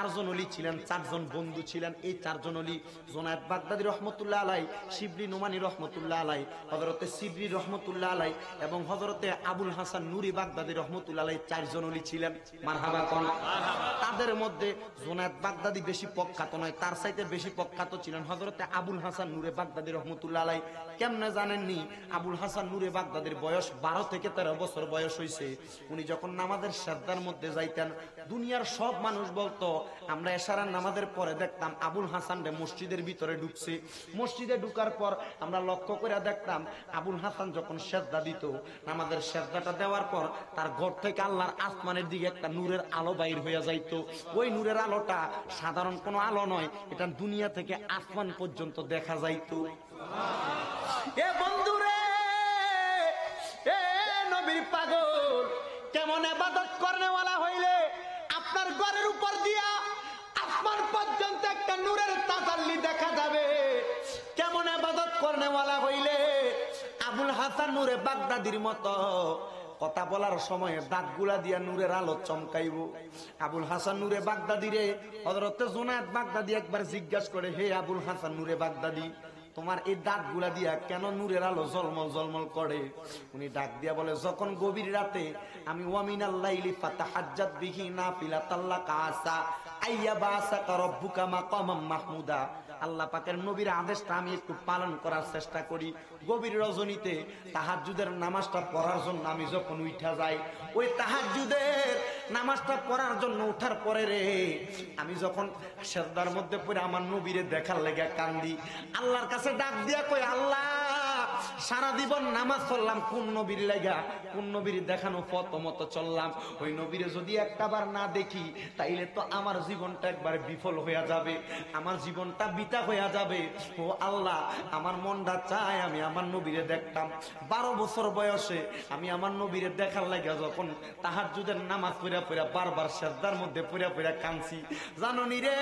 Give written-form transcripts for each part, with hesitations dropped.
চারজন ওলি ছিলেন, চারজন বন্ধু ছিলেন। এই চারজন ওলি জুনায়েদ বাগদাদী রহমতুল্লাহ আলাই, শিবলি নোমানী রহমতুল্লাহ আলাই, হযরতে শিবলি রহমতুল্লাহ আলাই এবং হযরতে আবুল হাসান নুরি বাগদাদী রহমতুল্লাহ আলাই, চারজন ওলি ছিলেন। মারহাবা কোন। তাদের মধ্যে জুনায়েদ বাগদাদী বেশি প্রখ্যাত নয়, তার চাইতে বেশি প্রখ্যাত ছিলেন হযরতে আবুল হাসান নুরে বাগদাদী রহমতুল্লাহ আলাই। কেমনে জানেননি? আবুল হাসান নুরে বাগদাদীর বয়স 12 থেকে 13 বছর বয়স হয়েছে। উনি যখন নামাজের সাজদার মধ্যে যাইতেন, দুনিয়ার সব মানুষ বলতো, আমরা এশারার নামাজের পরে দেখতাম আবুল হাসান রে মসজিদের ভিতরে ঢুকছে। মসজিদে ঢুকার পর আমরা লক্ষ্য করে দেখতাম আবুল হাসান যখন সেজদা দিত, নামাজের সেজদাটা দেওয়ার পর তার ঘর থেকে আল্লাহর আসমানের দিকে একটা নূরের আলো বাইর হয়ে যাইতো। ওই নূরের আলোটা সাধারণ কোনো আলো নয়, এটা দুনিয়া থেকে আসমান পর্যন্ত দেখা যাইতো। এ বন্ধুরে, এ নবীর পাগল, কেমন ইবাদত করনেওয়ালা হইলে আপনার ঘরের উপর দিয়া আসমান পর্যন্ত একটা নূরের তাজাল্লি দেখা যাবে। কেমন ইবাদত করনেওয়ালা হইলে আবুল হাসান নুরে বাগদাদীর মতো কথা বলার সময় দাঁতগুলা দিয়া নূরের আলো চমকাইব। আবুল হাসান নুরে বাগদাদী রে হযরতে জুনায়েদ বাগদাদী একবার জিজ্ঞাসা করে, হে আবুল হাসান নুরে বাগদাদী, তোমার এই দাঁতগুলা দিয়া কেন নূরের আলো জলমল জলমল করে? উনি ডাক দিয়া বলে, যখন গভীর রাতে আমি ওয়ামিনাল লাইলি ফাতাহাজ্জাত বিহি নাফিলাতাল লাকা আসা আইয়াবাসাকা রাব্বুকা মাকামাম মাহমুদা, আল্লাহ পাকের নবীর আদেশটা আমি একটু পালন করার চেষ্টা করি। গভীর রজনীতে তাহাজ্জুদের নামাজটা পড়ার জন্য আমি যখন উঠা যাই, ওই তাহাজ্জুদের নামাজটা পড়ার জন্য উঠার পরে রে, আমি যখন সেজদার মধ্যে পড়ে আমার নবীরে দেখার লেগে কান্দি, আল্লাহর কাছে ডাক দিয়া কই, আল্লাহ সারা জীবন নামাজ পড়লাম কোন নবীর লাগা, কোন নবীর দেখানো পথ মতো চললাম, ওই নবীরে যদি একটাবার না দেখি তাইলে তো আমার জীবনটা একবার বিফল হয়ে যাবে, আমার জীবনটা বিতা হয়ে যাবে। ও আল্লাহ, আমার মনটা চায় আমি আমার নবীরে দেখতাম। 12 বছর বয়সে আমি আমার নবীরে দেখার লাগা যখন তাহাজ্জুদের নামাজ পড়া পড়া বারবার সেজদার মধ্যে পড়া পড়া কাঁদছি, জানোনি রে,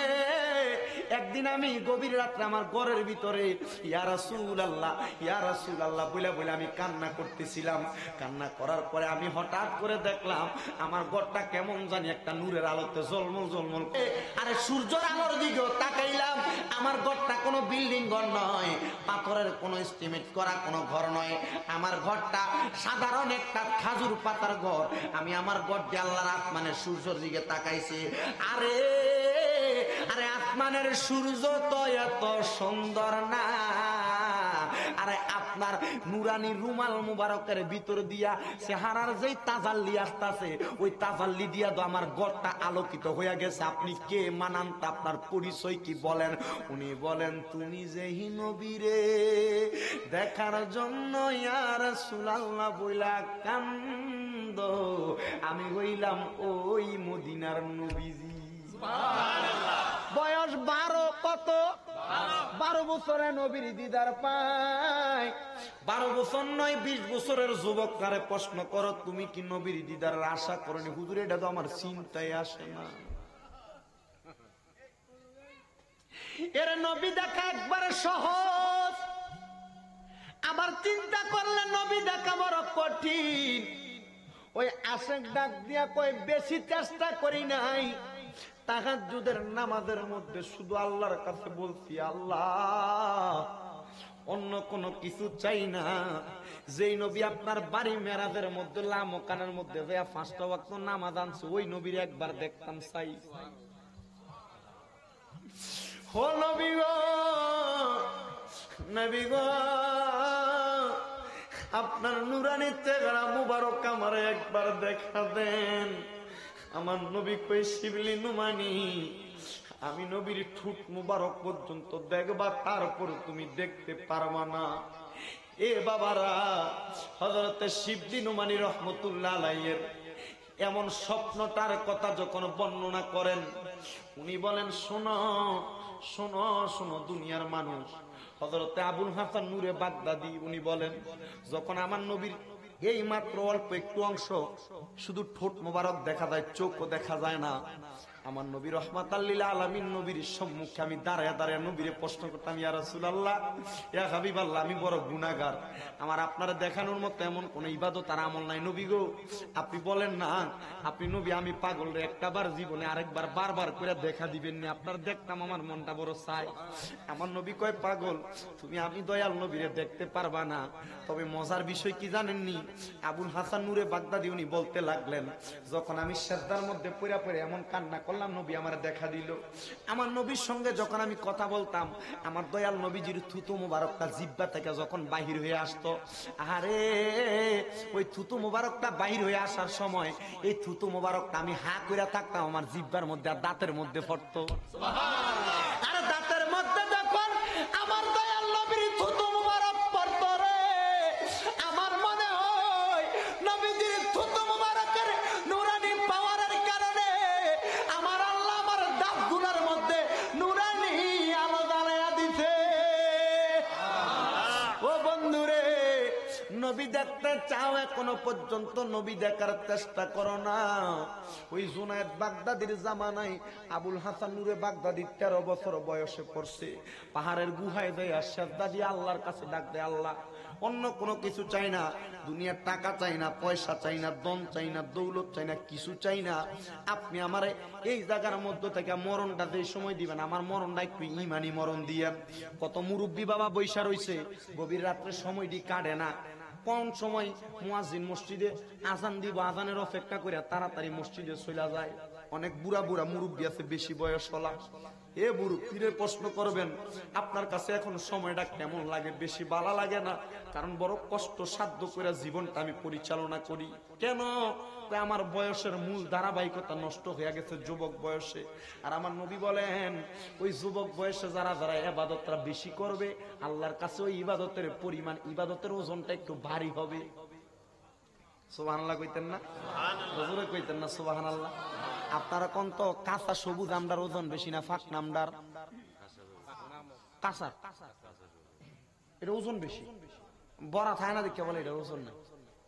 একদিন আমি গভীর রাত্রে আমার ঘরের ভিতরে ইয়া রাসূলুল্লাহ, ইয়া রাসূলুল্লাহ বলে বলে আমি কান্না করতেছিলাম। কান্না করার পরে আমি হঠাৎ করে দেখলাম আমার ঘরটা কেমন জানি একটা নূরের আলোতে জলমল জলমল। আরে সূর্যের আলোর দিকেও তাকাইলাম, আমার ঘরটা কোনো বিল্ডিং ঘর নয়, পাথরের কোনো এস্টিমেট করা কোনো ঘর নয়, আমার ঘরটা সাধারণ একটা খাজুর পাতার ঘর। আমি আমার ঘর দিয়ে আল্লাহর আসমানের সূর্যের দিকে তাকাইছি। আরে আরে আসমানের সূর্য তো এত সুন্দর না, আরে আপনার নুরানি রুমাল মুবারকের ভিতর দিয়া চেহারার যেই তাজাল্লি আসতেছে, ওই তাজাল্লি দিয়া তো আমার ঘরটা আলোকিত হয়ে গেছে। আপনি কে মানান, তা আপনার পরিচয় কি বলেন? উনি বলেন, তুমি যেই নবীরে দেখার জন্য ইয়া রাসূলুল্লাহ বইলা কান্দো, আমি হইলাম ওই মদিনার নবীজি। বয়স 12, কত 12 বছরে নবীর দিদার পায়। 12 বছর নয়, 20 বছরের যুবককারে প্রশ্ন করো, তুমি কি নবীর দিদারের আশা করনি? হুজুর, এটা তো আমার চিন্তায় আসে না। এর নবী দেখা একবারে সহজ, আবার চিন্তা করলে নবী দেখা বড় কঠিন। ওই আশেক ডাক দিয়া কই, বেশি চেষ্টা করি নাই, তাহাজ্জুদের নামাজের মধ্যে শুধু আল্লাহর কাছে বলছি, আল্লাহ অন্য কোনো কিছু চাই না। যেই নবী আপনার বাড়ি মেরাজের মধ্যে লামকানের মধ্যে যে 5টা ওয়াক্ত নামাজ আনছে, ওই নবীর একবার দেখতাম চাই। ও নবী গো, নবী গো, আপনার নুরানি চেহারা মুবারক আমার একবার দেখা দেন। আমার নবী কই, শিবলি নুমানি, আমি নবীর ঠোঁট মুবারক পর্যন্ত দেখবা, তারপর তুমি দেখতে পারবা না। এ বাবারা, হযরতে শিবলি নুমানি রহমতুল্লাহ আলাইহির এমন স্বপ্নটার কথা যখন বর্ণনা করেন, উনি বলেন, শোনো শোনো শোনো দুনিয়ার মানুষ। হযরতে আবুল হাসান নুরে বাগদাদী উনি বলেন, যখন আমার নবীর এই মাত্র অল্প একটু অংশ শুধু ঠোঁট মোবারক দেখা যায়, চোখও দেখা যায় না, আমার নবী রহমাতাল লিল আলামিন নবীর সম্মুখে আমি দাঁড়ায় দাঁড়ায় নবীরে প্রশ্ন করতাম, ইয়া রাসূলুল্লাহ, ইয়া হাবিবাল্লাহ, আমি বড় গুনাহগার, আমার আপনারা দেখানোর মতো এমন কোন ইবাদত আর আমল নাই নবী গো, আপনি বলেন না, আপনি নবী আমি পাগল রে, একটাবার জীবনে আরেকবার বারবার করে দেখা দিবেন না, আপনার দেখতাম আমার মনটা বড় চাই। আমার নবী কয়, পাগল তুমি আমি দয়াল নবীরে দেখতে পারবা না। তবে মজার বিষয় কি জানেননি, আবুল হাসান নূরে বাগদাদি উনি বলতে লাগলেন, যখন আমি সিজদার মধ্যে পড়ে পড়ে এমন কান্না করলাম, নবী আমার দেখা দিল। আমার নবীর সঙ্গে যখন আমি কথা বলতাম, আমার দয়াল নবীজির থুতু মোবারকটা জিহ্বা থেকে যখন বাহির হয়ে আসতো, আরে ওই থুতু মোবারকটা বাহির হয়ে আসার সময় এই থুতু মোবারকটা আমি হা করে থাকতাম, আমার জিহ্বার মধ্যে আর দাঁতের মধ্যে পড়তো। আর দাঁতের মধ্যে যখন আমার দয়াল নবীর থুতু মোবারক পড়তো রে, আমার মনে হয় নবীজির থুতু মোবারকের নুরানি পাওয়ারের কারণে আমার আল্লাহ আমার দাঁতগুলোর মধ্যে নুরানি আলো জ্বালায়া দিছে। ও বন্ধুরে, নবী দেখতে চাও, এখনো পর্যন্ত নবী দেখার চেষ্টা করো না। ওই জুনায়েদ বাগদাদির জামানায় আবুল হাসান নূরে বাগদাদি 13 বছর বয়সে পড়ছে, পাহাড়ের গুহায় যায় সিজদা দিয়ে আল্লাহর কাছে ডাক দেয়, আল্লাহ অন্য কোনো কিছু চাই না, দুনিয়ার টাকা চাই না, পয়সা চাই না, দন চাই না, দৌলত চাই না, কিছু চাই না, আপনি আমারে এই জায়গার মধ্যে থেকে মরণটা যে সময় দিবেন, আমার মরণটা একটু ইমানি মরণ দিয়েন। কত মুরব্বী বাবা বৈশা রইছে, গভীর রাত্রে সময়টি কাটে না, কোন সময় মুয়াজ্জিন মসজিদে আজান দিব, আজানের অপেক্ষা করে তাড়াতাড়ি মসজিদে চলে যায়। অনেক বুড়া বুড়া মুরব্বী আছে, বেশি বয়স হলা, এ বুড়ো পীরের প্রশ্ন করবেন, আপনার কাছে এখন সময়টা কেমন লাগে? বেশি ভালো লাগে না, কারণ বড় কষ্ট সাধ্য করে জীবনটা আমি পরিচালনা করি। কেন? আমার বয়সের মূল ধারাবাহিকতা নষ্ট হয়ে গেছে যুবক বয়সে। আর আমার নবী বলেন, ওই যুবক বয়সে যারা যারা ইবাদতটা বেশি করবে, আল্লাহর কাছে ওই ইবাদতের পরিমাণ, ইবাদতের ওজনটা একটু ভারী হবে। সুবহানাল্লাহ কইতেন না? হুজুরে কইতেন না সুবহানাল্লাহ? আপনারা কোন তো কাঁচা সবুজ আমডার ওজন বেশি না ফাঁক নামডার? কাঁচা এটা ওজন বেশি। বড়া থাকে না দেখে বলে এটা ওজন না,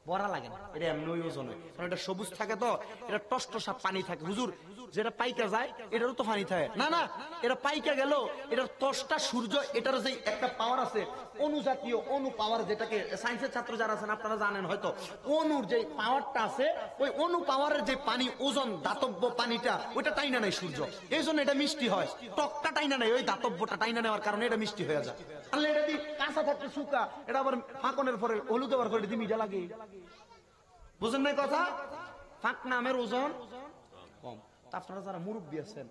বড়া লাগে না, এটা এমনি ওজন হয়, কারণ এটা সবুজ থাকে তো, এটা টসটসা পানি থাকে। হুজুর যেটা পাইকা যায় এটারও তো পানি থাকে না, না এটা পাইকা গেল, এটার টসটা সূর্য, এটার যে একটা পাওয়ার আছে অনুজাতীয় অনু পাওয়ার, যেটাকে সায়েন্সের ছাত্র যারা আছেন আপনারা জানেন হয়তো, অনুর যে পাওয়ারটা আছে, ওই অনু পাওয়ারের যে পানি ওজন দাতব্য পানিটা, ওইটা টাইনা নেয় সূর্য, এই জন্য এটা মিষ্টি হয়। টকটা টাইনা নেয়, ওই দাতব্যটা টাইনা নেওয়ার কারণে এটা মিষ্টি হয়ে যায়। তাহলে এটা দি কাঁচা থাকতে শুকা, এটা আবার ফাঁকনের পরে হলুদ দেওয়ার পরে দি মিঠা লাগে। বুঝেন না কথা? ফাঁক নামের ওজন কম। আপনারা যারা মুরব্বী আছেন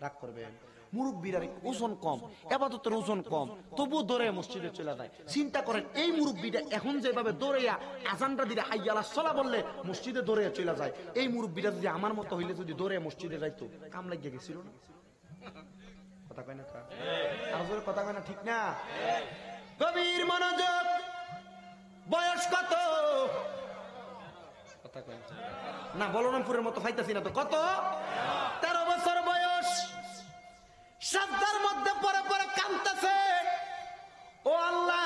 রাগ করবেন, মুরব্বীর ওজন কম, ইবাদতের ওজন কম, তবু দৌড়ে মসজিদে চলে যায়। চিন্তা করেন, এই মুরব্বীটা এখন যেভাবে দৌড়াইয়া আজানটা দিলে হাইয়া আলাস সালাহ বললে মসজিদে দৌড়ে চলে যায়, এই মুরব্বীটা যদি আমার মতো হইলে যদি দৌড়ে মসজিদে যাইতো, কাম লাগিয়ে গেছিল না? কথা কয় না? আর কথা কয় না? ঠিক না? গভীর মনোযোগ। বয়স কত? না বলরামপুরের মতো ফাইতাছি না তো। কত? 13 বছর বয়স। সিজদার মধ্যে পরে পরে কাঁদতেছে, ও আল্লাহ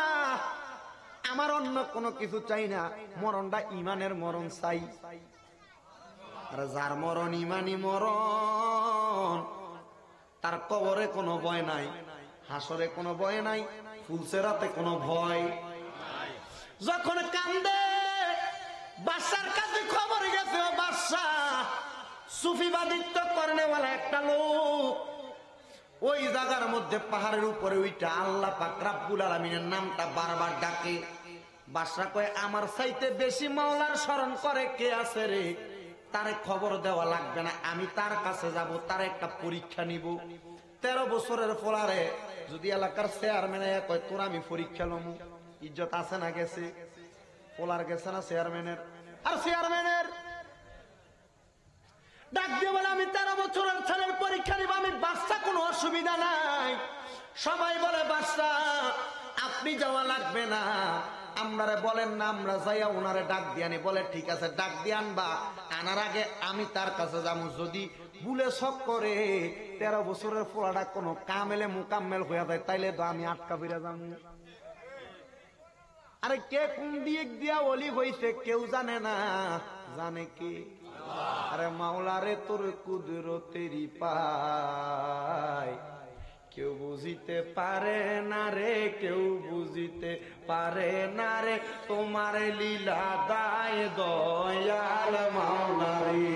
আমার অন্য কোনো কিছু চাই না, মরণটা ইমানের মরণ চাই। আর যার মরণ ইমানি মরণ, তার কবরে কোনো ভয় নাই, হাসরে কোনো ভয় নাই, ফুলসেরাতে কোনো ভয়। যখন কান্দে বাদশার কাছে খবর গেছে, ও বাদশা, সুফিবাদিত্ব করনেওয়ালা একটা লোক ওই জায়গার মধ্যে পাহাড়ের উপরে ওইটা আল্লাহ পাক রব্বুল আলামিনের নামটা বারবার ডাকে। বাদশা কয়, আমার চাইতে বেশি মাওলার স্মরণ করে কে আছে রে? তারে খবর দেওয়া লাগবে না, আমি তার কাছে যাব, তার একটা পরীক্ষা নিব। 13 বছরের ফলারে যদি এলাকার চেয়ারম্যান কয় তোর আমি পরীক্ষা লমু, ইজ্জত আছে না? গেছে পোলার, গেছে না চেয়ারম্যানের? আর চেয়ারম্যানের ডাক দিয়ে বলে, আমি 13 বছরের ছেলের পরীক্ষা নিব, আমি বাচ্চা, কোনো অসুবিধা নাই। সবাই বলে, বাচ্চা আপনি যাওয়া লাগবে না, আপনারে বলেন না, আমরা যাইয়া ওনারে ডাক দিয়ে আনি। বলে ঠিক আছে, ডাক দিয়ে আনবা, আনার আগে আমি তার কাছে যাবো। যদি ভুলে শখ করে 13 বছরের পোলাটা কোনো কামেলে মুকাম্মেল হয়ে যায়, তাইলে তো আমি আটকা ফিরে যাবো। আরে কে কোন দিক দিয়া ওলি হইছে কেউ জানে না, জানে কি? আরে মাওলারে তোর কুদরতেরই পায় কেউ বুঝিতে পারে না রে, কেউ বুঝিতে পারে না রে, তোমার লীলা দায় দয়াল মাওলারে।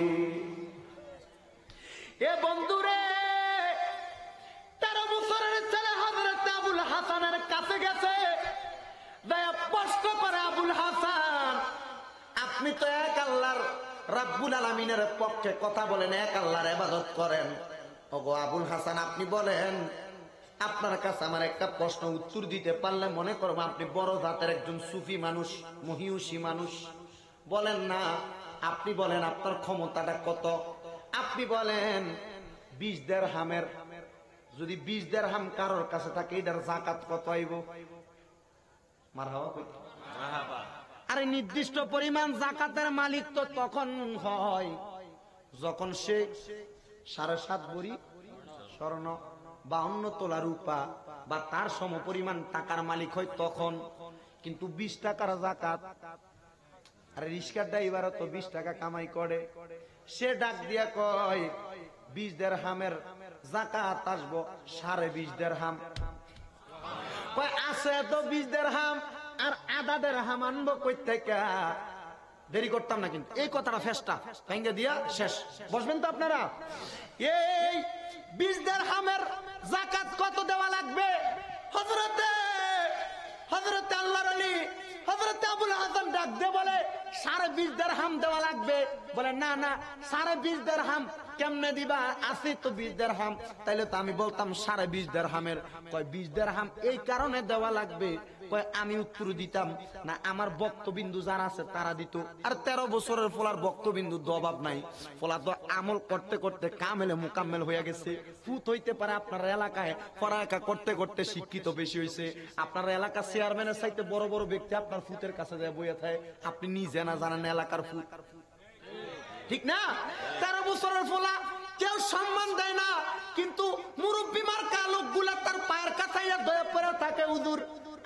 এ বন্ধুরে 13 বছরের ছেলে হযরত আবুল হাসানের কাছে গেছে, দয়া প্রশ্ন করে আবুল হাসান আপনি তো এক আল্লাহর রাব্বুল আলামিনের পক্ষে কথা বলেন, এক আল্লাহর ইবাদত করেন। ওগো আবুল হাসান আপনি বলেন, আপনার কাছে আমার একটা প্রশ্ন উত্তর দিতে পারলে মনে করবো আপনি বড় জাতের একজন সুফি মানুষ, মহিয়সী মানুষ। বলেন না, আপনি বলেন আপনার ক্ষমতাটা কত। আপনি বলেন 20 দিরহামের, যদি 20 দিরহাম কারোর কাছে থাকে এটার যাকাত কত আইব? মারহাবা কই? মারহাবা। আরে নির্দিষ্ট পরিমাণ যাকাতের মালিক তো তখন হয় যখন সে 7.5 ভরি স্বর্ণ, 52 তোলা রূপা বা তার সমপরিমাণ টাকার মালিক হয় তখন। কিন্তু 20 টাকার যাকাত, আরে রিস্কার ড্রাইভারও তো 20 টাকা কামাই করে, সে ডাক দিয়া কয় 20 দিরহামের যাকাত আসবো 20.5 দিরহাম। কয় আছে তো 20 দিরহাম, আর আধা দিরহাম আনবো কই থেকে? দেরি করতাম না কিন্তু এই কথাটা ফেসটা ভেঙে দিয়া শেষ। বসবেন তো আপনারা? এই 20 দিরহামের যাকাত কত দেওয়া লাগবে? হযরতে আল্লাহর ওলি হযরতে আবুল হাসান ডাক দিয়ে বলে 20.5 দিরহাম দেওয়া লাগবে। বলে না না, 20.5 দিরহাম কেমনে দিবা? আছে তো 20 দিরহাম। তাইলে তো আমি বলতাম 20.5 দিরহামের। কয় 20 দিরহাম এই কারণে দেওয়া লাগবে। কয় আমি উত্তর দিতাম না, আমার বক্তবিন্দু যারা আছে তারা দিত। আর 13 বছরের ফলার বক্তবিন্দু অভাব নাই। ফলা তো আমল করতে করতে কামেলে মুকাম্মেল হয়ে গেছে। ফুত হইতে পারে আপনার এলাকায় পড়ালেখা করতে করতে শিক্ষিত বেশি হয়েছে। আপনার এলাকা চেয়ারম্যানের চাইতে বড় বড় ব্যক্তি আপনার ফুতের কাছে যায় বইয়া থাকে, আপনি নিজে না জানেন এলাকার ফুত। ঠিক না? 13 বছরের ফলা কেউ সম্মান দেয় না, কিন্তু মুরব্বী মার্কা লোকগুলা তার পায়ের কাছে দয়া পড়ে থাকে, হুজুর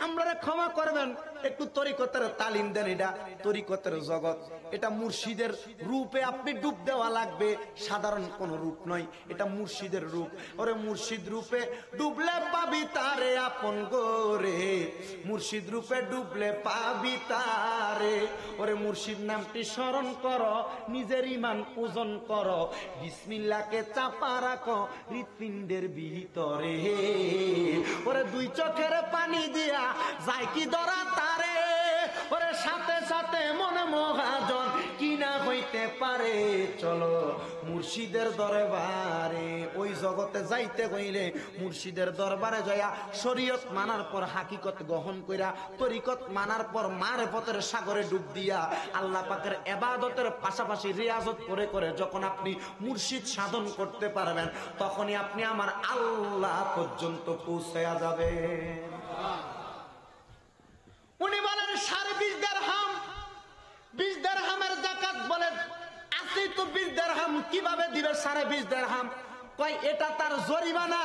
আমরা ক্ষমা করবেন, একটু তরিকতের তালিম দেন। এটা তরিকতের জগৎ, এটা মুর্শিদের রূপে আপনি ডুব দেওয়া লাগবে, সাধারণ কোন রূপ নয়, এটা মুর্শিদের রূপ। ওরে মুর্শিদ রূপে ডুবলে পাবি তারে আপন করে, মুর্শিদ রূপে ডুবলে পাবি তারে। ওরে মুর্শিদ নামটি স্মরণ করো, নিজের ইমান ওজন করো, বিসমিল্লাহকে চাপা রাখো হৃৎপিণ্ডের ভিতরে। ওরে 2 চোখের পানি দিয়া যায় কি ধরা তারে, ওরে সাথে সাথে মনে মহাজন কি না হইতে পারে। চলো মুর্শিদের দরবারে, ওই জগতে যাইতে হইলে মুর্শিদের দরবারে যাইয়া শরীয়ত মানার পর হাকিকত গ্রহণ কইরা, তরিকত মানার পর মারেফতের সাগরে ডুব দিয়া আল্লাহ পাকের ইবাদতের পাশাপাশি রিয়াজত করে করে যখন আপনি মুর্শিদ সাধন করতে পারবেন, তখনই আপনি আমার আল্লাহ পর্যন্ত পৌঁছায়া যাবেন। উনি বলেন 20.5 দিরহাম, 20 দিরহামের যাকাত। বলেন আছে তো 20 দিরহাম, কিভাবে দিবে 20.5 দিরহাম? কয় এটা তার জরিমানা।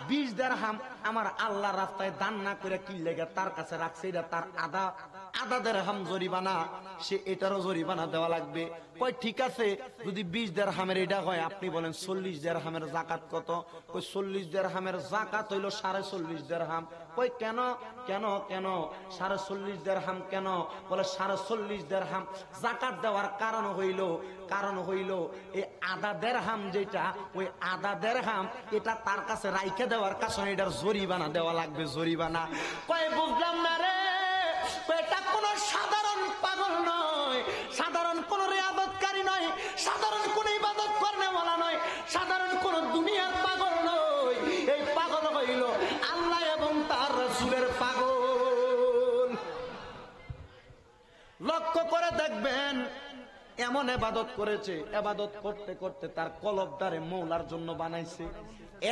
20 দিরহাম আমার আল্লাহর রাস্তায় দান না করে কি লেগে তার কাছে রাখছে, এটা তার আধা দিরহাম জরিমানা, সে এটারও জরিমানা দেওয়া লাগবে। কয় ঠিক আছে, যদি 20 দিরহামের এটা হয়, আপনি বলেন 40 দিরহামের যাকাত কত? কই 40 দিরহামের যাকাত হইল 40.5 দিরহাম। কই কেন কেন কেন 40.5 দিরহাম কেন? বলে 40.5 দিরহাম যাকাত দেওয়ার কারণ হইল এই আধা দিরহাম যেটা, ওই আধা দিরহাম এটা তার কাছে রাইখে দেওয়ার কারণে এটার জরিমানা দেওয়া লাগবে, জরিমানা। কয় বুঝলাম না রে, এটা কোন সাধারণ পাগল নয়, সাধারণ কোন রিয়াদতকারী নয়, সাধারণ কোন ইবাদত করেওয়ালা নয়, সাধারণ কোন দুনিয়ার পাগল নয়। এই পাগল হইল আল্লাহ এবং তার রাসূলের পাগল। লক্ষ্য করে দেখবেন এমন ইবাদত করেছে, ইবাদত করতে করতে তার কলবদারে মওলার জন্য বানাইছে।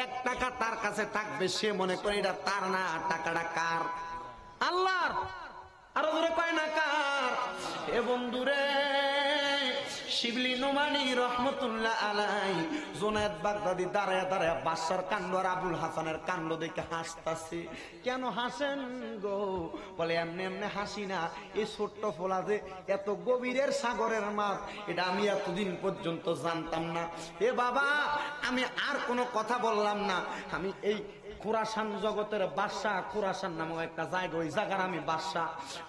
1 টাকা তার কাছে থাকবে, সে মনে করে এটা তার না, টাকাটা কার? আল্লাহর। আরো দূরে পায় না কার? এ বন্ধুরে শিবলি নোমানী রহমতুল্লাহ আলাই জুনায়েদ বাগদাদি দাঁড়ায় দাঁড়ায় বাদশার কাণ্ড আর আবুল হাসানের কাণ্ড দেখে হাসতাছে। কেন হাসেন গো? বলে এমনি এমনি হাসি না, এই ছোট্ট ফোলা যে এত গভীরের সাগরের মাছ, এটা আমি এতদিন পর্যন্ত জানতাম না। এ বাবা, আমি আর কোনো কথা বললাম না। আমি এই খুরাসান জগতের বাদশা, খুরাসান নামক একটা জায়গা, ওই জায়গার আমি বাদশা।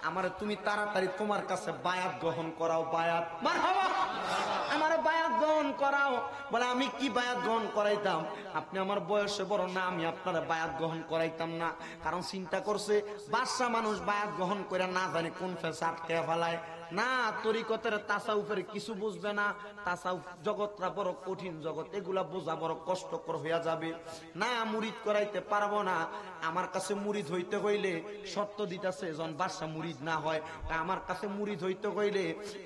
আমার তুমি তাড়াতাড়ি তোমার কাছে বায়াত গ্রহণ করাও। বায়াত মারহাবা, আমার বায়াত গ্রহণ করাও। বলে আমি কি বায়াত গ্রহণ করাইতাম? আপনি আমার বয়সে বড় না, আমি আপনার বায়াত গ্রহণ করাইতাম না। কারণ চিন্তা করছে বাদশা মানুষ বায়াত গ্রহণ করে না জানে কোন ফেসে আটকে ফেলায় না। তরিকতের তাসাউফের কিছু বুঝবে না। তাসাউফ জগৎটা বড় কঠিন জগৎ, এগুলা বোঝা বড় কষ্টকর হইয়া যাবে। না, মুরিদ করাইতে পারবো না। আমার কাছে মুরিদ হইতে হইলে শর্ত দিতেছে, যখন বাদশা মুরিদ না হয়, আমার কাছে মুরিদ হইতে হইলে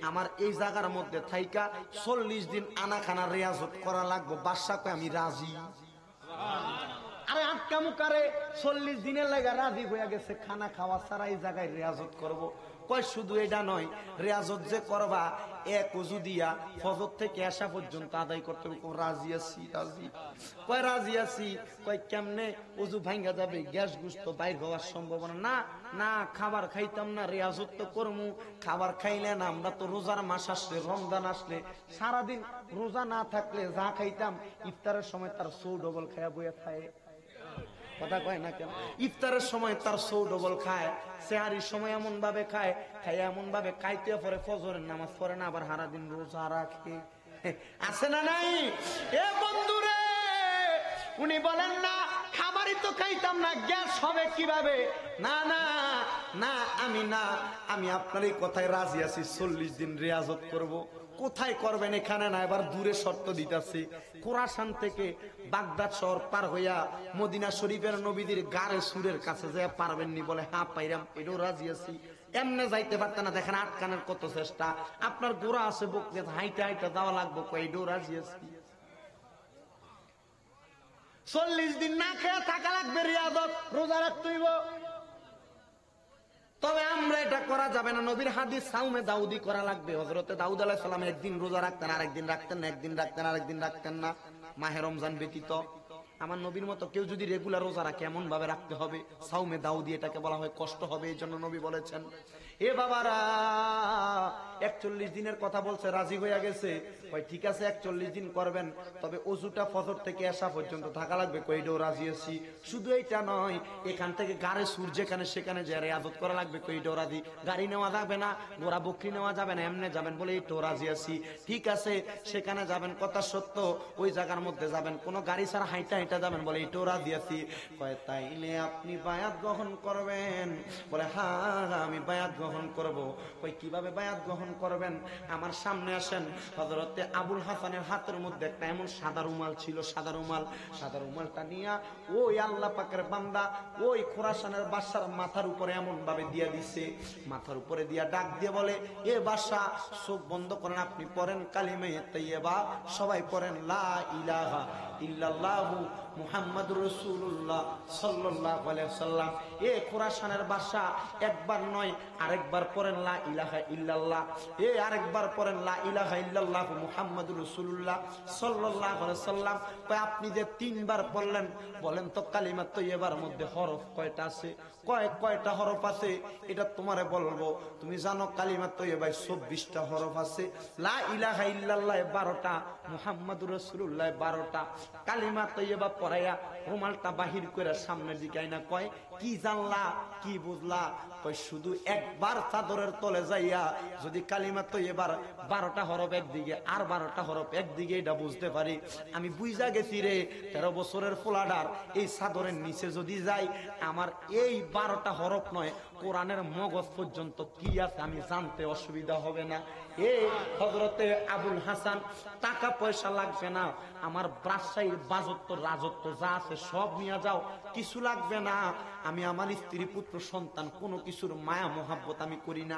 আমার এই জায়গার মধ্যে থাইকা 40 দিন আনা খানা রেয়াজত করা লাগবে। বাদশা কয় আমি রাজি। আরে আটকা মুকারে 40 দিনের লাগা রাজি হইয়া গেছে, খানা খাওয়া ছাড়া এই জায়গায় রেয়াজত করব। কয় শুধু এটা নয়, রেয়াজত যে করবা এক ওযু দিয়া ফজর থেকে আসা পর্যন্ত আদায় করতে হবে। রাজি আছি, রাজি। কয় রাজি আছি। কয় কেমনে? ওযু ভাঙ্গা যাবে, গ্যাস গুস্ত বাইর হওয়ার সম্ভাবনা। না না, খাবার খাইতাম না, রেয়াজত তো করমু। খাবার খাইলে না, আমরা তো রোজার মাস আসলে, রমজান আসলে সারাদিন রোজা না থাকলে যা খাইতাম, ইফতারের সময় তার সৌ ডবল খায়া বইয়া খায়। কথা কয় না কেন? ইফতারের সময় তার সৌ ডবল খায়, সেহারির সময় এমন ভাবে খায়, খায় এমন ভাবে খাইতে পরে ফজরের নামাজ পড়ে না, আবার সারাদিন রোজা রাখে। আছে না নাই? এ বন্ধুরে, উনি বলেন না খাবারই তো খাইতাম না, গ্যাস হবে কিভাবে? না না না, আমি আপনার এই কথায় রাজি আছি। 40 দিন রেয়াজত করব। কোথায় করবেন? এখানে না, এবার দূরে শর্ত দিতেছে। খোরাসান থেকে বাগদাদ শহর পার হইয়া মদিনা শরীফের নবীদের গাড়ে সুরের কাছে যায় পারবেননি? বলে হ্যাঁ পাইরাম, এটাও রাজি আছি। এমনে যাইতে পারতেন না, দেখেন আটকানের কত চেষ্টা। আপনার গোড়া আছে বকলে হাইটা হাইটা দেওয়া লাগবো, এটাও রাজি আছি। 40 দিন না খেয়ে থাকা লাগবে, রিয়াজত রোজা রাখতে হইব। তবে আমরা এটা করা যাবে না। নবীর হাদিস সাউমে দাউদি করা লাগবে। হযরতে দাউদ আলাইহিস সালাম একদিন রোজা রাখতেন, আরেকদিন রাখতেন না, একদিন রাখতেন আরেকদিন রাখতেন না, মাহে রমজান ব্যতীত। আমার নবীর মতো কেউ যদি রেগুলার রোজা রাখে, এমন ভাবে রাখতে হবে। সাউমে দাউদি এটাকে বলা হয়, কষ্ট হবে, এই জন্য নবী বলেছেন। এ বাবারা, 41 দিনের কথা বলছে, রাজি হইয়া গেছে। ঠিক আছে 41 দিন করবেন, তবে ওযুটা ফজর থেকে আসা পর্যন্ত থাকা লাগবে। কইডও রাজি আছি। শুধু এইটা নয়, এখান থেকে গাড়ে সুর যেখানে সেখানে যে রেয়াজত করা লাগবে, কইডও রাজি। গাড়ি নেওয়া যাবে না, গোড়া বকরি নেওয়া যাবে না, এমনি যাবেন। বলে এইটাও রাজি আছি। ঠিক আছে, সেখানে যাবেন, কথা সত্য, ওই জায়গার মধ্যে যাবেন, কোনো গাড়ি ছাড়া হাইটা হাইটা যাবেন। বলে এইটাও রাজি আছি। কয় তাইলে আপনি বায়াত গ্রহণ করবেন? বলে হ্যাঁ, আমি বায়াত গ্রহণ করব। কই কিভাবে বায়াত গ্রহণ করবেন? আমার সামনে আসেন। হযরতে আবুল হাসানের হাতের মধ্যে একটা এমন সাদা রুমাল ছিল, সাদা রুমালটা নিয়ে ওই আল্লাহ পাকের বান্দা ওই খোরাসানের বাদশার মাথার উপরে এমন ভাবে দিয়া দিছে, মাথার উপরে দিয়া ডাক দিয়ে বলে, এ বাদশা চোখ বন্ধ করেন, আপনি পড়েন কালিমে তাইয়্যিবা, সবাই পড়েন লা ইলাহা ইল্লাল্লাহু মুহাম্মাদুর রাসূলুল্লাহ সাল্লাল্লাহু আলাইহি ওয়াসাল্লাম। এ খোরাসানের বাদশা একবার নয়, আরেকবার পড়েন লা ইলাহা ইল্লাল্লাহ। এ আরেকবার পড়েন লা ইলাহা ইল্লাল্লাহু মুহাম্মাদুর রাসূলুল্লাহ সাল্লাল্লাহু আলাইহি ওয়াসাল্লাম। কয় আপনি যে 3 বার পড়লেন, বলেন তো কালিমা তাইয়্যিবার মধ্যে হরফ কয়টা আছে? কয়টা হরফ আছে? এটা তোমারে বলবো। তুমি জানো কালিমা তাইয়্যিবায় 24টা হরফ আছে, লা ইলাহা ইল্লাল্লাহ 12টা, মুহাম্মাদুর রাসূলুল্লাহ 12টা। কালিমা তাইয়্যিবা পড়াইয়া রুমালটা বাহির করে সামনের দিকে আইনা কয়, কি জানলা, কি বুঝলা? কয় শুধু একবার চাদরের তলে যাইয়া যদি কালিমা তাইয়্যিবার 12টা হরফ একদিকে আর 12টা হরফ একদিকে, এটা বুঝতে পারি। আমি বুঝা গেছি রে, 13 বছরের ফোলাডার এই চাদরের নিচে যদি যাই, আমার এই 12টা হরফ নয়, কোরআনের মগজ পর্যন্ত কি আছে আমি জানতে অসুবিধা হবে না। এ হযরতে আবুল হাসান, টাকা পয়সা লাগবে না, আমার রাজশাহীর বাজত্ব রাজত্ব যা আছে সব নিয়ে যাও, কিছু লাগবে না। আমি আমার স্ত্রী পুত্র সন্তান কোনো কিছুর মায়া মোহাব্বত আমি করি না।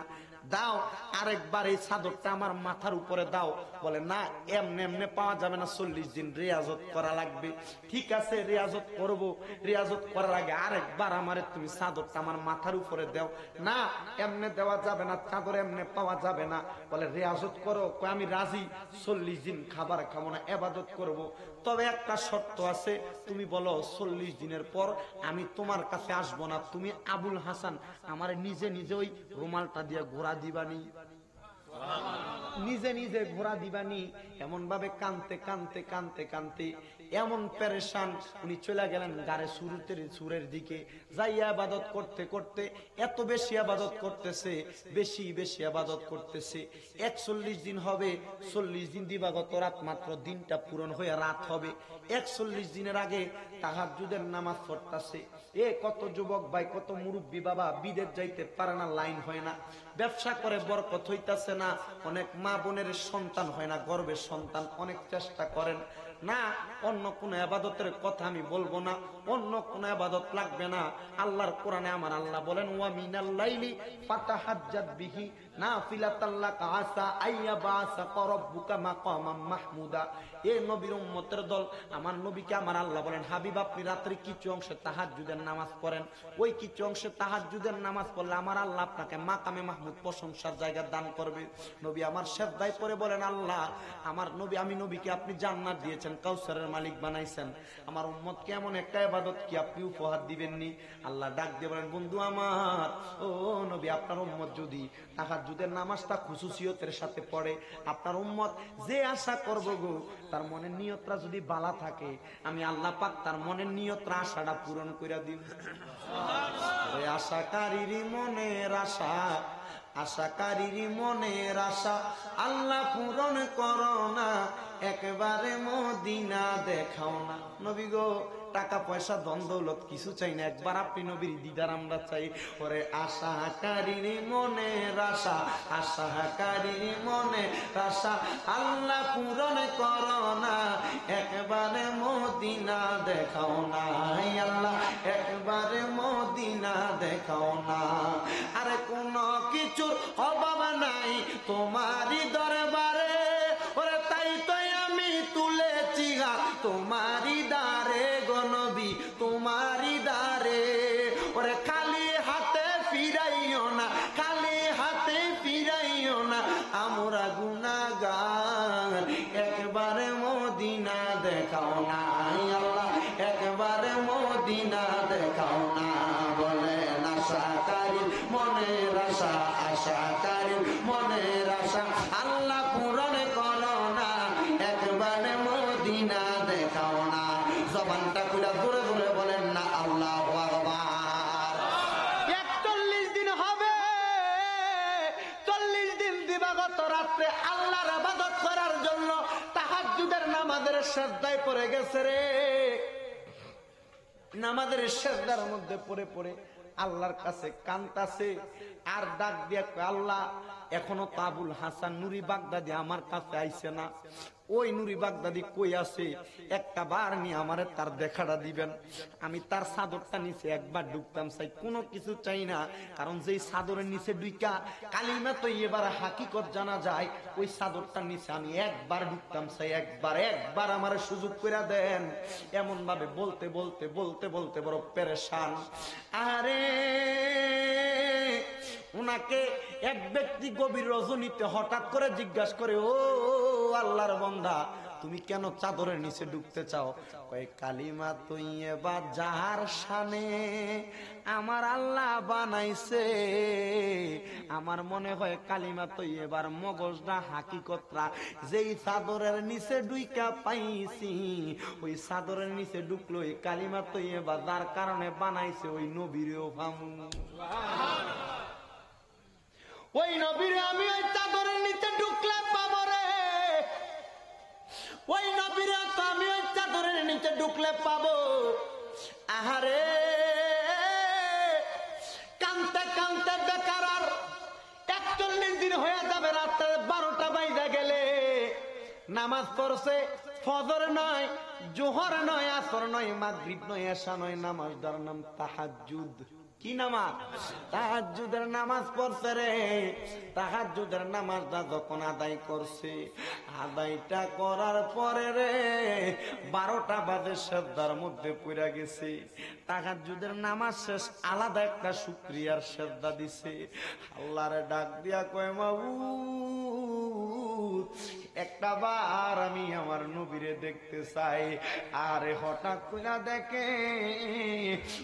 দাও আরেকবার এই চাদরটা আমার মাথার উপরে দাও। বলে না, এমনি এমনি পাওয়া যাবে না, 40 দিন রিয়াজত করা লাগবে। ঠিক আছে, রিয়াজত করব, রিয়াজত করার আগে আরেকবার আমারে তুমি চাদরটা আমার মাথার উপরে দাও। না, এমনি দেওয়া যাবে না, চাদর এমনি পাওয়া যাবে না। বলে রিয়াজত করো। আমি রাজি, 40 দিন খাবার খাবো না, ইবাদত করব। তবে একটা শর্ত আছে, তুমি বলো 40 দিনের পর আমি তোমার কাছে আসবো না, তুমি আবুল হাসান আমার নিজে নিজে ওই রুমালটা দিয়ে ঘোরা দিবানি, নিজে নিজে ঘোরা দিবানি। এমন ভাবে কানতে কানতে কানতে কানতে এমন পেরেশান, উনি চলে গেলেন গাড়ে সুরের দিকে। যাইয়া ইবাদত করতে করতে এত বেশি ইবাদত করতেছে, বেশি বেশি ইবাদত করতেছে। 41 দিন হবে, 40 দিন দিবাগত রাত মাত্র, দিনটা পূরণ হয়ে রাত হবে। 41 দিনের আগে তাহাজ্জুদের নামাজ পড়তেছে। কত যুবক ভাই, কত মুরব্বী বাবা বিদেশ যাইতে পারে না, লাইন হয় না, ব্যবসা করে বরকত হইতাছে না, অনেক মা বোনের সন্তান হয় না, গর্ভের সন্তান, অনেক চেষ্টা করেন না। অন্য কোন ইবাদতের কথা আমি বলবো না, অন্য কোন ইবাদত লাগবে না। আল্লাহর কোরআনে আমার আল্লাহ বলেন, ওয়া মিনাল লাইলি ফাতাহাজ্জাদ বিহি নাফিলাতাল লাকা আসা আইয়াবাসাকা রাব্বুকা মাকামাম মাহমুদা। এই নবীর উম্মতের দল, আমার নবীকে আমার আল্লাহ বলেন, হাবিব আপনি রাত্রে কিছু অংশে তাহাজ্জুদের নামাজ পড়েন, ওই কিছু অংশে তাহাজ্জুদের নামাজ পড়লে আমার আল্লাহ আপনাকে মাকামে মাহমুদ, প্রশংসার জায়গা দান করবে। নবী আমার সেজদায় পড়ে বলেন, আল্লাহ আমার নবী, আমি নবীকে আপনি জান্নাত দিয়েছেন, কাউসারের মালিক বানাইছেন, আমার উম্মতকে এমন একটা ইবাদত কি আপনি উপহার দিবেননি? আল্লাহ ডাক দিয়ে বলেন, বন্ধু আমার, ও নবী, আপনার উম্মত যদি তাহাজ্জুদের নামাজটা খুশুসিয়তের সাথে পড়ে, আপনার উম্মত যে আশা করবো গো, তার মনের নিয়তটা যদি বালা থাকে, আমি আল্লাহ পাক তার মনের নিয়তটা, আশাটা পূরণ করে দিব। আশাকারীর মনের আশা, আশাকারীর মনের আশা আল্লাহ পূরণ করো না, একবারে মদিনা দেখাও না। নবী গো, টাকা পয়সা ধন দৌলত কিছু চাই না, একবার আপনি নবীর দিদার আমরা চাই। ওরে আশাকারীর মনের আশা, আশাকারীর মনের আশা আল্লাহ পূরণ করো না, একবারে মদিনা দেখাও না, আল্লাহ একবারে মদিনা দেখাও না। আরে কোন কিছুর অভাব নাই তোমারই দরবারে, ওরে তাই তো আমি তুলেছি হাত তোমারই দারে গো নবী, তোমারই দারে। ওরে খালি হাতে ফিরাইও না, খালি হাতে ফিরাইও না, আমরা গুনাহগার, একবারে মদিনা দেখাও না, আল্লাহ একবারে মদিনা দেখাও না। বলেন আশাকারীর মনের আশা, আশাকারীর মনের আশা আল্লাহ পূরণ করো না, একবারে মদিনা দেখাও না। জবানটা খুলে জোরে জোরে বলেন না আল্লাহু আকবার। 41 দিন হবে, 40 দিন দিবাগত রাত্রে আল্লাহর ইবাদত করার জন্য তাহাজ্জুদের নামাজের সিজদায় পড়ে গেছে রে। নামাজের সিজদার মধ্যে পড়ে পড়ে আল্লাহর কাছে কান্তাছে, আর ডাক দিয়া আল্লাহ, এখনো তো আবুল হাসান নুরি বাগদাদি আমার কাছে আইছে না, ওই নুরি বাগদাদি কই আছে, একটা বার নিয়ে আমারে তার দেখাটা দিবেন। আমি তার চাদরটা নিচে একবার ঢুকতাম চাই, কোনো কিছু চাই না, কারণ যেই চাদরের নিচে ঢুকা কালিমা তো এবার হাকিকত জানা যায়, ওই চাদরটার নিচে আমি একবার ঢুকতাম চাই, একবার একবার আমার সুযোগ করে দেন। এমন ভাবে বলতে বলতে বলতে বলতে বড় পেরেশান। আরে উনাকে এক ব্যক্তি গভীর রজনীতে হঠাৎ করে জিজ্ঞাসা করে, ও আল্লাহর বান্দা, তুমি কেন চাদরের নিচে ঢুকতে চাও? কয় কালিমা তৈয়বা যার শানে আমার আল্লাহ বানাইছে, আমার মনে হয় কালিমা তৈয়বার মগজটা হাকিকতরা যেই চাদরের নিচে ঢুইকা পাইছি, ওই চাদরের নিচে ঢুকলো এই কালিমা তৈয়বা যার কারণে বানাইছে, ওই নবীরেও ভামু, ওই নবীরে আমি ওই চাদরের নিচে ঢুকলে পাবো রে, ওই নবীরে তো আমি ওই চাদরের নিচে ঢুকলে পাবো। আহারে কানতে কানতে বেকার আর 41 দিন হয়ে যাবে, রাত্রে 12টা বাইজা গেলে নামাজ পড়ছে, ফজর নয়, জোহর নয়, আসর নয়, মাগরিব নয়, এশা নয়, নামাজটার নাম তাহাজ্জুদ। কি নামাজ? তাহাজ্জুদের নামাজ পড়ছে রে। তাহাজ্জুদের নামাজটা যখন আদায় করছে, আদায়টা করার পরে রে 12টা বাজে সেজদার মধ্যে পড়ে গেছে। তাহাজ্জুদের নামাজ শেষ, আলাদা একটা শুকরিয়ার সেজদা দিছে। আল্লাহরে ডাক দিয়া কয় মাবুদ একটা বার আমি আমার নবীরে দেখতে চাই। আরে হঠাৎ করে দেখে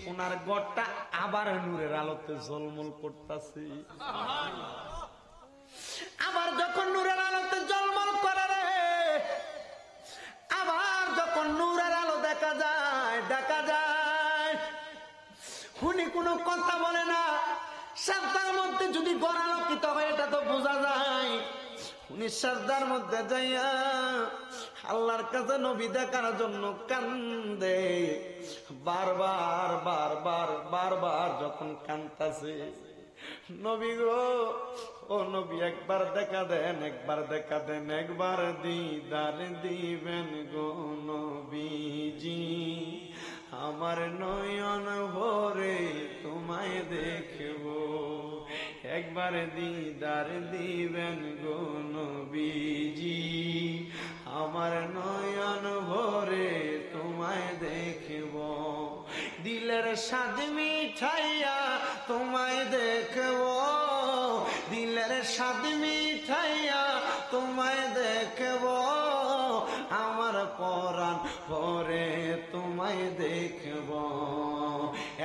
ওনার ঘরটা আবার নূরের আলোতে ঝলমল করতেছে। আবার যখন নূরের আলোতে ঝলমল করে রে, আবার যখন নূরের আলো দেখা যায় উনি কোনো কথা বলে না। সাজদার মধ্যে যদি ঘর আলোকিত হয় এটা তো বোঝা যায়। উনি সাজদার মধ্যে যাইয়া আল্লাহর কাছে নবী দেখার জন্য কান্দে। বারবার যখন কান্দাছে, নবী গো ও নবী একবার দেখা দেন, একবার দেখা দেন, একবার দিদার দিবেন গো নবীজি, আমার নয়ন ভরে তোমায় দেখব, একবার দিদার দিবেন গো নবীজি, আমার নয়ন ভরে তোমায় দেখব, দিলের স্বাদ মিঠাইয়া তোমায় দেখব, দিলের স্বাদ মিঠাইয়া তোমায় দেখব, আমার পরাণ ভরে তোমায় দেখব,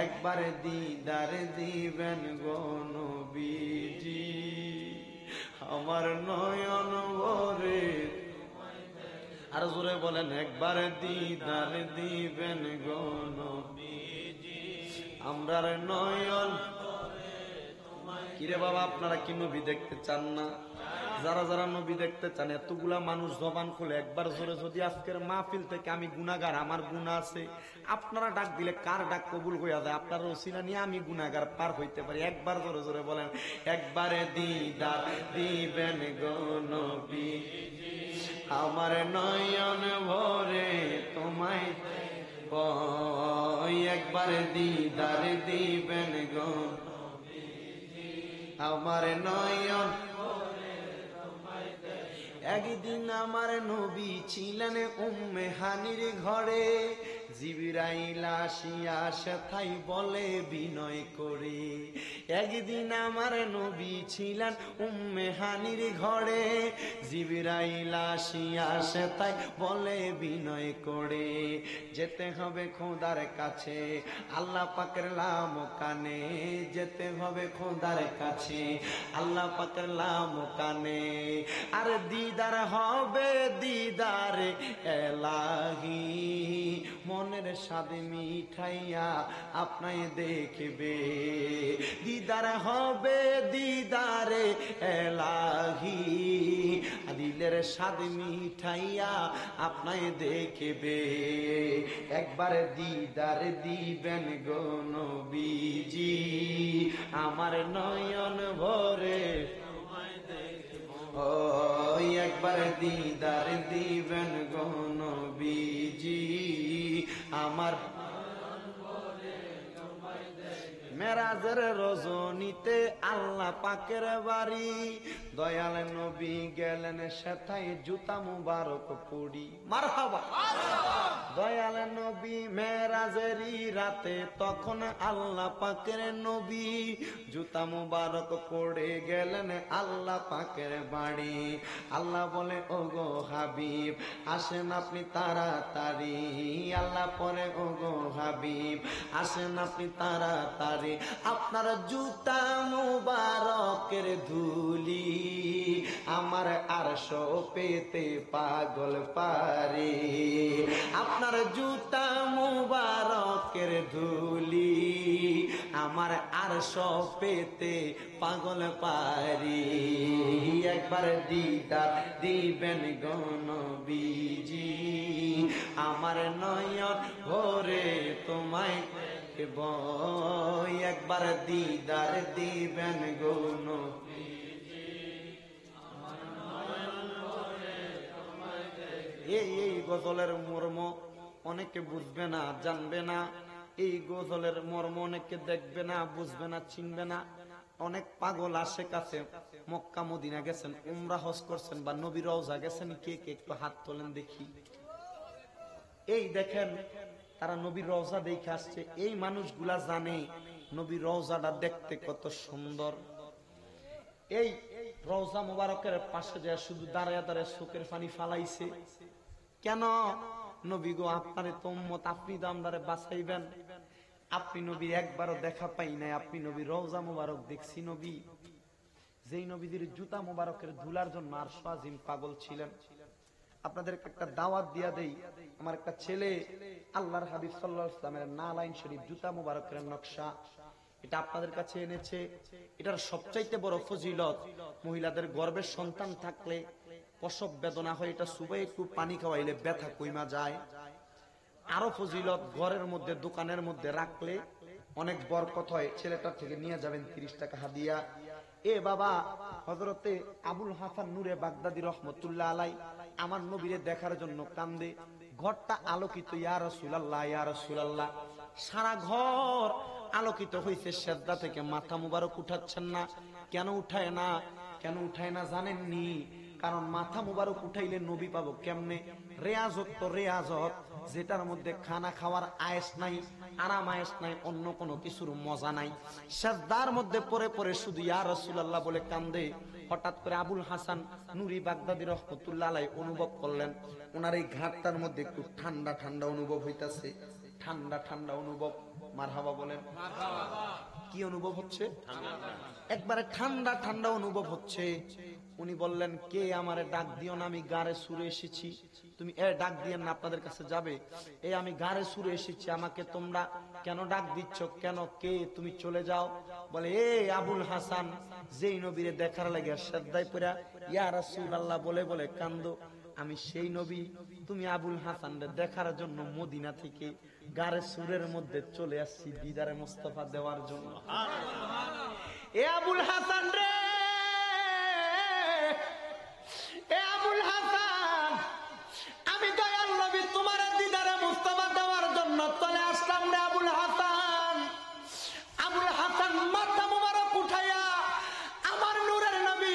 একবার দিদার দিবেন গো নবীজি, আমার নয়ন ভরে। আর জোরে বলেন একবার দিদার দিবেন গো নবীজি, আমরার নয়ন। কিরে বাবা আপনারা কি নবী দেখতে চান না? যারা যারা নবী দেখতে চান, এতগুলা মানুষ জবান খুলে একবার জোরে যদি আজকের মাহফিল থেকে আমি গুনাহগার, আমার গুনাহ আছে, আপনারা ডাক দিলে কার ডাক কবুল হইয়া যায়? আপনার ওসিলা নিয়ে আমি গুনাহগার পার হইতে পারি। একবার জোরে জোরে বলেন একবারে দিদার দিবেন গো নবী, আমার নয়ন ভরে তোমায়, একবার দিদার দিবেন গো আমার নয়ন। একদিন আমার নবী ছিলেন উম্মে হানির ঘরে, জিবরাইল আসিয়া সেথায় বলে বিনয় করে। একদিন আমার নবী ছিলেন উম্মে হানির ঘরে, জিবরাইল আসিয়া সেথায় বলে বিনয় করে, যেতে হবে খোদার কাছে আল্লাহ পাকের লাম কানে, যেতে হবে খোদার কাছে আল্লাহ পাকের লাম কানে, আর দিদার হবে দিদার এলাহি, মনের স্বাদ মিঠাইয়া আপনায় দেখবে, দিদার হবে দিদার এলাহি, দিলের স্বাদ মিঠাইয়া আপনায় দেখবে, একবার দিদার দিবেন গো নবীজি, আমার নয়ন ভরে একবার দিদার দিবেন গো নবীজি, আমার। মেরাজের রজনীতে আল্লাহ পাকের বাড়ি, দয়াল নবী গেলেন সেথায় জুতা মুবারক পড়ি, মারহাবা। দয়াল নবী মেরাজেরই রাতে তখন আল্লাহ পাকের নবী জুতা মুবারক পড়ে গেলেন আল্লাহ পাকের বাড়ি। আল্লাহ বলে ও গো হাবিব আসেন আপনি তাড়াতাড়ি, আল্লাহ পরে ও গো হাবিব আসেন আপনি তাড়াতাড়ি, আপনার জুতা মুবারকের ধুলি আমার আরশ পেতে পাগল পারে, আপনার জুতা মুবারকের ধুলি আমার আরশ পেতে পাগল পারি, একবার দিদার দিবেন গো নবীজি, আমার নয়ন ভরে তোমায় দেখব, একবার দিদার দিবেন গো নবীজি, আমার নয়ন ভরে তোমায় দেখব। এই গজলের মর্ম অনেকে বুঝবে না, জানবে না, এই গজলের মর্ম অনেকে দেখবে না, বুঝবে না, চিনবে না। অনেক পাগল আশেক আছে, মক্কা মদিনা গেছেন, উমরা হজ করছেন বা নবী রওজা গেছেন, কে কে একটু হাত তোলেন দেখি। এই দেখেন তারা নবীর রওজা দেখে আসছে। এই মানুষগুলা জানে নবীর রওজাটা দেখতে কত সুন্দর। এই রওজা মুবারকের পাশে যায় শুধু দাঁড়ায় দাঁড়ায় চোখের পানি ফালাইছে। কেন? নবী গো, আপনারে তো উম্মত, আপনি তো আমরারে বাঁচাইবেন। আপনি নবী একবারও দেখা পাই নাই, আপনি নবী রওজা মুবারক দেখছি। নবী যেই নবীদের জুতা মুবারকের ধুলার জন্য আরশ আজিম পাগল ছিলেন। আপনাদেরকে একটা দাওয়াত দিয়া দেই, আমার একটা ছেলে আল্লাহর হাবিব সাল্লাল্লাহু আলাইহি ওয়াসাল্লামের নালাইন শরীফ জুতা মুবারকের নকশা এটা আপনাদের কাছে এনেছে। এটার সবচাইতে বড় ফজিলত, মহিলাদের গর্ভের সন্তান থাকলে প্রসব বেদনা হয়, এটা সুবাই একটু পানি খাওয়াইলে ব্যথা কইমা যায়। আরো ফজিলত, ঘরের মধ্যে দোকানের মধ্যে রাখলে অনেক বরকত হয়। ছেলেটার থেকে নিয়ে যাবেন 30 টাকা হাদিয়া। এ বাবা, হযরতে আবুল হাসান নূরে বাগদাদী রহমতুল্লাহ আলাই আমার নবীরে দেখার জন্য কান্দে। ঘরটা আলোকিত, ইয়া রাসূলুল্লাহ, ইয়া রাসূলুল্লাহ। সারা ঘর আলোকিত হইছে, সেজদা থেকে মাথা মুবারক উঠাচ্ছেন না। কেন উঠায় না? কেন উঠায় না জানেননি? কারণ মাথা মুবারক উঠাইলে নবী পাবো কেমনে? রেয়াজত তো রেয়াজত, যেটার মধ্যে খানা খাওয়ার আয়েশ নাই, আরাম আয়েশ নাই, অন্য কোনো কিছুর মজা নাই। সেজদার মধ্যে পড়ে পড়ে শুধু ইয়া রাসূলুল্লাহ বলে কান্দে। হঠাৎ করে আবুল হাসান নূরি বাগদাদী রহমতুল্লাহ আলাইহি অনুভব করলেন ওনার এই ঘাটটার মধ্যে একটু ঠান্ডা ঠান্ডা অনুভব হইতাছে। ঠান্ডা ঠান্ডা অনুভব, মারহাবা বলেন। কি অনুভব হচ্ছে? একবারে ঠান্ডা ঠান্ডা অনুভব হচ্ছে। উনি বললেন, কে আমারে ডাক দিও না, আমি গারে সুরে এসেছি। তুমি ডাক দিয়েন না, আপনাদের কাছে যাবে। আমি গারে সুরে এসেছি, আমাকে তোমরা কেন ডাক দিচ্ছ? কেন, কে? তুমি চলে যাও। বলে, আবুল হাসান, যেই নবীরে দেখার লাগে সেজদায় পড়া ইয়া রাসূলুল্লাহ বলে বলে কান্দো, আমি সেই নবী। তুমি আবুল হাসান রে দেখার জন্য মদিনা থেকে গারে সুরের মধ্যে চলে আসছি দিদারে মুস্তাফা দেওয়ার জন্য। আবুল হাসান রে, আবুল হাসান, আমি দয়াল নবী তোমার দিদারে মুস্তাফা দেওয়ার জন্য চলে আসলাম রে আবুল হাসান। আবুল হাসান মাথা মুবারক উঠাইয়া আমার নূরের নবী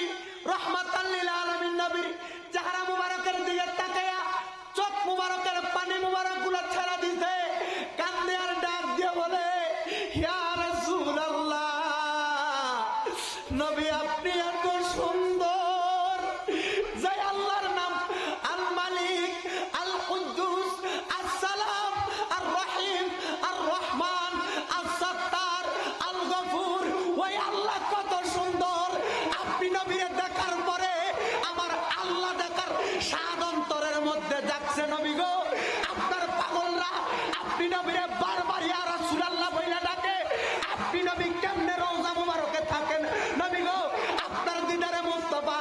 রাহমাতাল লিল আলামিন নবীর চেহারা মুবারকের দিকে তাকায়া চোখ মুবারকের পানি মুবারক গুলো ছেড়ে দিতে কান্দে আর ডাক দিয়ে বলে, ইয়া রাসূলুল্লাহ, নবী আপনি এত সুন্দর, যে আল্লাহর নাম আল মালিক, আল কুদ্দুস, আসসালাম, আর রহিম, আর রহমান, আস সাত্তার, আল গফুর, ওই আল্লাহ কত সুন্দর। আপনি নবীরে দেখার পরে আমার আল্লাহ দেখার স্বাদ অন্তরের মধ্যে যাচ্ছে। নবী গো, আপনার পাগলরা আপনি নবীরে বারবার ইয়া রাসূলুল্লাহ বইলা ডাকে। আপনি নবী কেমনে রওজা মুবারকে থাকেন? নবী গো, আপনার দিদারে মুস্তাফা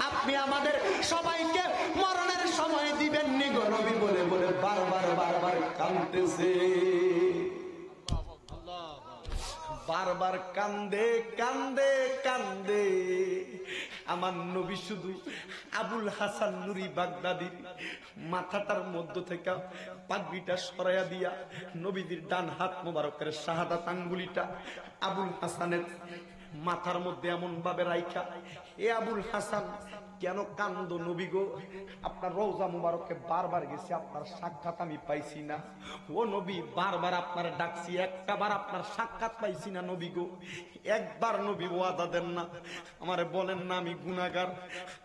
আপনি আমাদের সবাইকে মরণের সময় দিবেন নি গো। নবী বলে বলে বারবার বারবার কাঁদতেছে, বারবার কান্দে কান্দে কান্দে। আমার নবী শুধু আবুল হাসান নুরি বাগদাদীর মাথাটার মধ্য থেকে পাগড়িটা সরাইয়া দিয়া নবীদের ডান হাত মোবারকের শাহাদাত আঙ্গুলিটা আবুল হাসানের মাথার মধ্যে এমন ভাবে রাইখা, আবুল হাসান কেন কান্দো নবী গো? আপনার রওজা মুবারকে বারবার গেছি, আপনার সাক্ষাৎ আমি পাইছি না। ও নবী, বারবার আপনার ডাকছি, একটা বার আপনার সাক্ষাৎ পাইছি না নবী গো। একবার নবী ওয়াদা দেন না, আমারে বলেন না আমি গুনাহগার,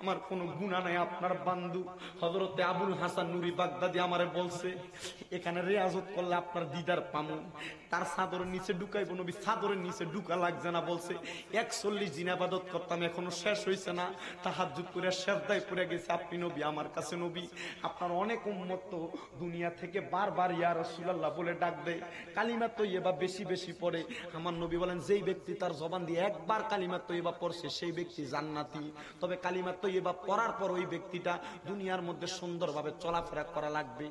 আমার কোনো গুনাহ নাই। আপনার বান্দু হযরতে আবুল হাসান নুরি বাগদাদী আমারে বলছে এখানে রিয়াজত করলে আপনার দিদার পামু। তার চাদরের নিচে ঢুকাইবো নবী, চাদরের নিচে ঢুকা লাগছে না। বলছে 41 দিন ইবাদত করতাম, এখনো শেষ হইছে না। তাহাজ্জুদ করে সেজদায় পড়ে গেছে। আপনি নবী, আমার কাছে নবী, আপনার অনেক উম্মত তো দুনিয়া থেকে বারবার ইয়া রাসূলুল্লাহ বলে ডাক দেয়, কালিমা তৈয়বা বেশি বেশি পড়ে। আমার নবী বলেন, যেই ব্যক্তি তার জবান দিয়ে একবার কালিমা তৈয়বা পড়ছে সেই ব্যক্তি জান্নাতি। তবে কালিমা তৈয়বা পড়ার পর ওই ব্যক্তিটা দুনিয়ার মধ্যে সুন্দরভাবে চলাফেরা করা লাগবে।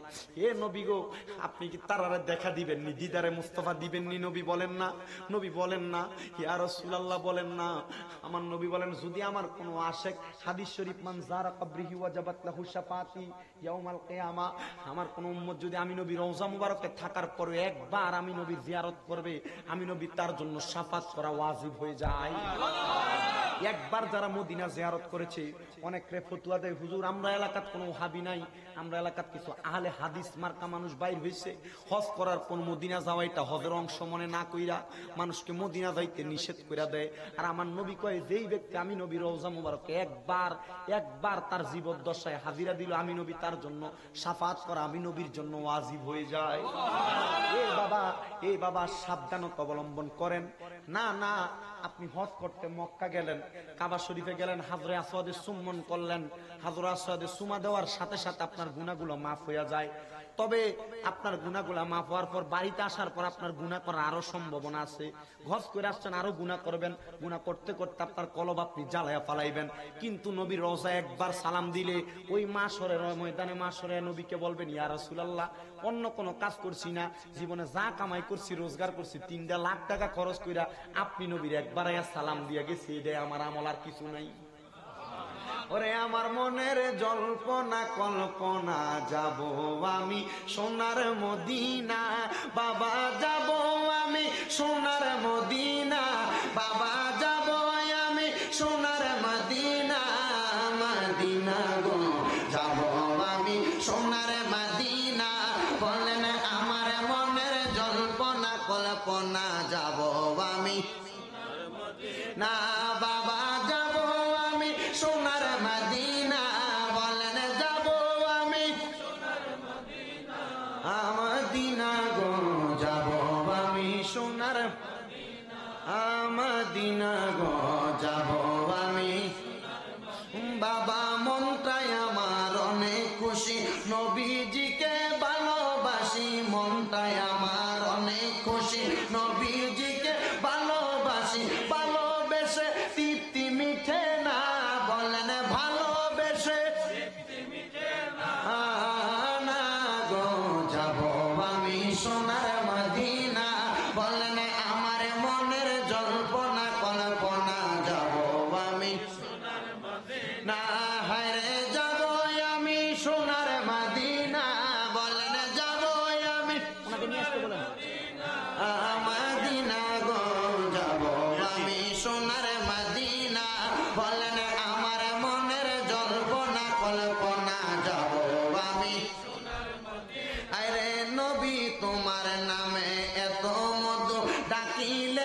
নবী গো, আপনি কি তারারে দেখা দিবেননি, দিদারে মুস্তাফা দিবেননি? নবী বলেন না, নবী বলেন না, ইয়া রাসূলুল্লাহ বলেন না। আমার নবী বলেন, যদি আমার কোনো আশেক হাদিস শরীফ, মান যারা কবরিহি ওয়াজাবাত লাহু শাফাতি ইয়াউমাল কিয়ামা। আমার কোন উম্মত যদি আমি নবী রওজা মুবারকে থাকার পরে একবার আমি নবী জিয়ারত করবে, আমি নবী তার জন্য শাফাত করা ওয়াজিব হয়ে যায়। একবার যারা মদিনা জিয়ারত করেছে, অনেকে ফতোয়া দেয় হুজুর আমরা এলাকাত কোনো ওহাবি নাই, আমরা এলাকাত কিছু আহলে হাদিস মার্কা মানুষ বাইর হইছে, হজ করার পর মদিনা যাওয়া এটা হজের অংশ মনে না কইরা মানুষকে মদিনা যাইতে নিষেধ কইরা দেয়। আর আমার নবী কয় যেই ব্যক্তি আমি নবী রওজা মুবারকে একবার তার জীবদ্দশায় হাজিরা দিল, আমি নবী তার জন্য শাফাত করা আমি নবীর জন্য ওয়াজিব হয়ে যায়। এই বাবা সাবধানতা অবলম্বন করেন। না না, আপনি হজ করতে মক্কা গেলেন, কাবা শরীফে গেলেন, হাজরে আসওয়াদে চুম্বন করলেন, হাজরে আসওয়াদে চুমা দেওয়ার সাথে সাথে আপনার গুনাহগুলো মাফ হয়ে যায়। তবে আপনার গুনাহগুলো মাফ হওয়ার পর বাড়িতে আসার পর আপনার গুনাহ করার আরো সম্ভাবনা আছে। হজ করে আসছেন, আরো গুনাহ করবেন, গুনাহ করতে করতে আপনার কলব আপনি জ্বালায়া ফালাইবেন। কিন্তু নবীর রওজা একবার সালাম দিলে ওই মাশরের ময়দানে মাশরে নবীকে বলবেন, ইয়া রাসূলুল্লাহ অন্য কোনো কাজ করছি না, জীবনে যা কামাই করছি রোজগার করছি 3 লাখ টাকা খরচ কইরা আপনি নবীর একবার আয়া সালাম দিয়া গেছি, এটাই আমার আমল, আর কিছু নাই। ওরে আমার মনের জল্পনা কল্পনা, যাব আমি সোনার মদিনা, বাবা যাব আমি সোনার মদিনা, বাবা যাব আমি সোনার মদিনা, মদিনা গো যাব আমি সোনার মদিনা। বলেন আমার মনের জল্পনা কল্পনা, যাব আমি না, বাবা যাব আমি সোনার মদিনা। বলেন যাব আমি মদিনা গো যাব আমি সোনার মদিনা গো যাব আমি। বাবা মনটাই আমার অনেক খুশি, নবীজিকে ভালোবাসি, মনটাই আমার অনেক খুশি, নবীজিকে ভালোবাসি, ভালোবেসে তৃপ্তি মিঠে না। বলেন ভালোবেসে না গো যাব আমি সোনার মদিনা। বলেন আমার মনের জল